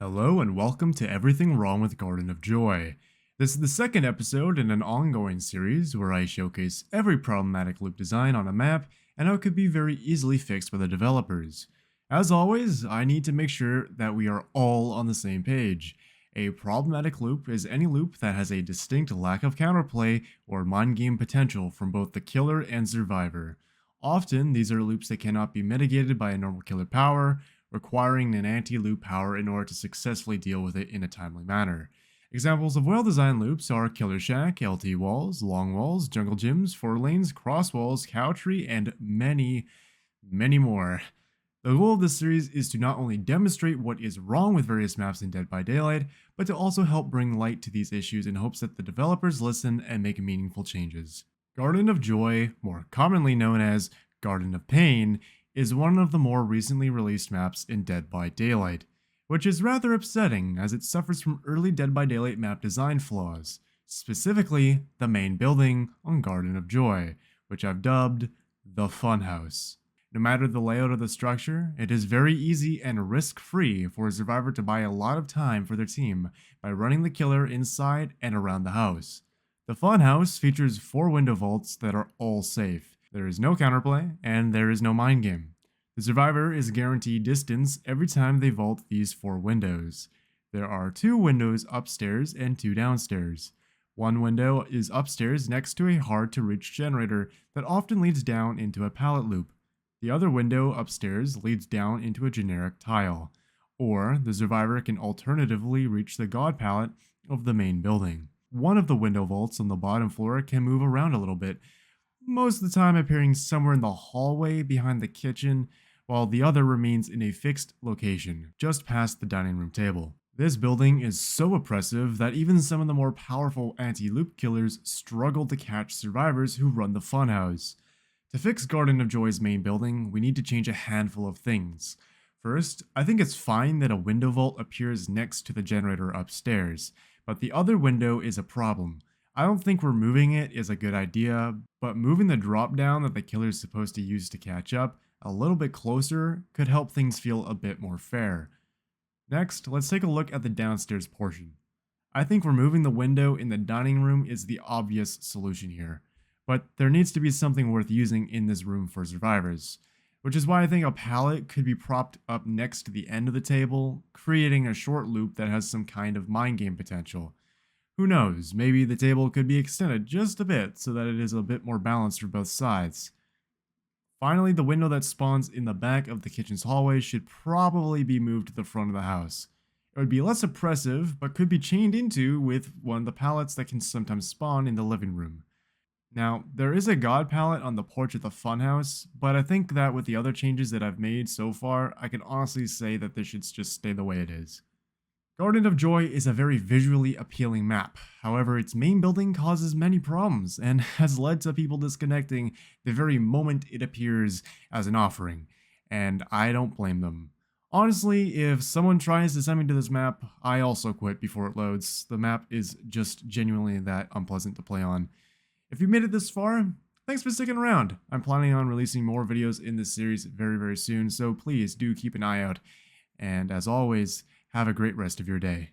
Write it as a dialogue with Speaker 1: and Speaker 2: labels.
Speaker 1: Hello and welcome to Everything Wrong with Garden of Joy. This is the second episode in an ongoing series where I showcase every problematic loop design on a map and how it could be very easily fixed by the developers. As always, I need to make sure that we are all on the same page. A problematic loop is any loop that has a distinct lack of counterplay or mind game potential from both the killer and survivor. Often, these are loops that cannot be mitigated by a normal killer power, requiring an anti-loop power in order to successfully deal with it in a timely manner. Examples of well-designed loops are Killer Shack, LT walls, long walls, jungle gyms, 4 lanes, cross walls, cow tree, and many, many more. The goal of this series is to not only demonstrate what is wrong with various maps in Dead by Daylight, but to also help bring light to these issues in hopes that the developers listen and make meaningful changes. Garden of Joy, more commonly known as Garden of Pain, is one of the more recently released maps in Dead by Daylight, which is rather upsetting as it suffers from early Dead by Daylight map design flaws, specifically the main building on Garden of Joy, which I've dubbed the Funhouse. No matter the layout of the structure, it is very easy and risk-free for a survivor to buy a lot of time for their team by running the killer inside and around the house. The Funhouse features 4 window vaults that are all safe. There is no counterplay, and there is no mind game. The survivor is guaranteed distance every time they vault these 4 windows. There are 2 windows upstairs and 2 downstairs. One window is upstairs next to a hard-to-reach generator that often leads down into a pallet loop. The other window upstairs leads down into a generic tile, or the survivor can alternatively reach the god pallet of the main building. One of the window vaults on the bottom floor can move around a little bit, most of the time appearing somewhere in the hallway behind the kitchen, while the other remains in a fixed location, just past the dining room table. This building is so oppressive that even some of the more powerful anti-loop killers struggle to catch survivors who run the funhouse. To fix Garden of Joy's main building, we need to change a handful of things. First, I think it's fine that a window vault appears next to the generator upstairs, but the other window is a problem. I don't think removing it is a good idea, but moving the drop down that the killer is supposed to use to catch up a little bit closer could help things feel a bit more fair. Next, let's take a look at the downstairs portion. I think removing the window in the dining room is the obvious solution here, but there needs to be something worth using in this room for survivors, which is why I think a pallet could be propped up next to the end of the table, creating a short loop that has some kind of mind game potential. Who knows, maybe the table could be extended just a bit so that it is a bit more balanced for both sides. Finally, the window that spawns in the back of the kitchen's hallway should probably be moved to the front of the house. It would be less oppressive, but could be chained into with one of the pallets that can sometimes spawn in the living room. Now, there is a god pallet on the porch of the funhouse, but I think that with the other changes that I've made so far, I can honestly say that this should just stay the way it is. Garden of Joy is a very visually appealing map, however its main building causes many problems and has led to people disconnecting the very moment it appears as an offering, and I don't blame them. Honestly, if someone tries to send me to this map, I also quit before it loads. The map is just genuinely that unpleasant to play on. If you made it this far, thanks for sticking around. I'm planning on releasing more videos in this series very soon, so please do keep an eye out. And as always, have a great rest of your day.